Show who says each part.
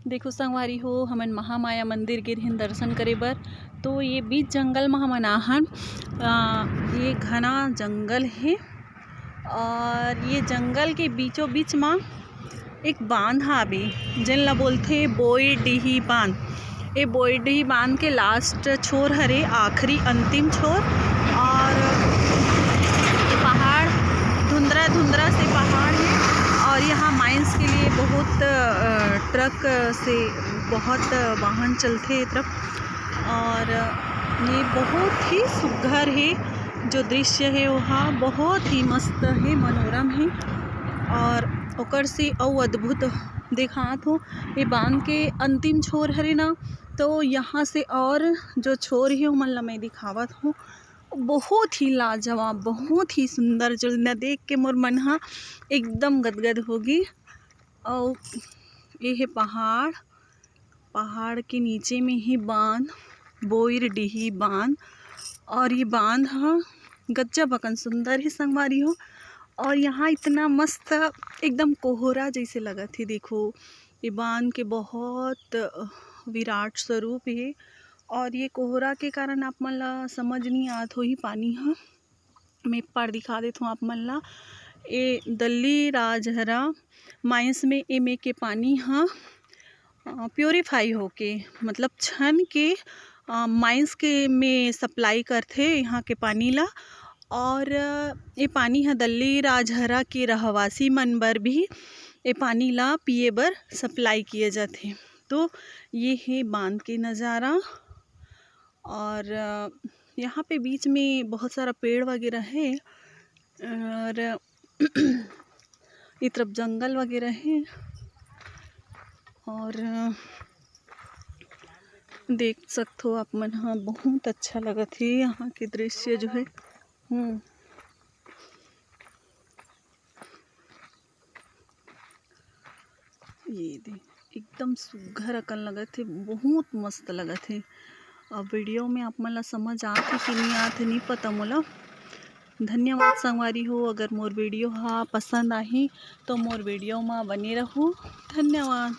Speaker 1: देखो संगवारी हो, हमन महामाया मंदिर गे रहिन दर्शन करे बर। तो ये बीच जंगल में हमन आहन। ये घना जंगल है और ये जंगल के बीचों बीच में एक बांध हावे जेन ला बोलथे बोई डीही बांध। ये बोई डीही बांध के लास्ट छोर हरे, आखिरी अंतिम छोर। और ये पहाड़ धुंधरा धुंधरा से पहाड़ है और यहाँ माइंस के लिए बहुत ट्रक से बहुत वाहन चलते तरफ। और ये बहुत ही सुघर है, जो दृश्य है वहाँ बहुत ही मस्त है, मनोरम है। और ओकर से और अद्भुत दिखात हो। ये बांध के अंतिम छोर हरे ना, तो यहाँ से और जो छोर है ओमन ला मैं दिखावत हूँ। बहुत ही लाजवाब, बहुत ही सुंदर, जो न देख के मोर मन हा एकदम गदगद होगी। और ये है पहाड़, पहाड़ के नीचे में ही बांध, बोई डीही बांध। और ये बांध हा गजब अकन सुंदर है संगवारी हो। और यहाँ इतना मस्त एकदम कोहरा जैसे लगत है। देखो ये बांध के बहुत विराट स्वरूप है। और ये कोहरा के कारण आप मन ला समझ नहीं आत होही पानी हा। मैं पर दिखा देत हूँ आप मन ला। ये दल्ली राजहरा माइंस में एमे के पानी हा प्योरीफाई होके, मतलब छन के माइंस के में सप्लाई करथे यहाँ के पानी ला। और ये पानी हा दल्ली राजहरा के रहवासी मन बर भी ये पानी ला पिए बर सप्लाई किए जाथे। तो ये है बांध के नज़ारा। और यहाँ पे बीच में बहुत सारा पेड़ वगैरह है और इस तरफ जंगल वगैरह है। और देख सकते हो आप मन, हाँ बहुत अच्छा लगत है यहाँ के दृश्य जो है। ये देख एकदम सुघर अकन लगत है, बहुत मस्त लगत है। और वीडियो में आप मन ला समझ आथे कि नहीं आथे नहीं पता मोला। धन्यवाद संगवारी हो। अगर मोर वीडियो हा पसंद आही तो मोर वीडियो में बने रहो। धन्यवाद।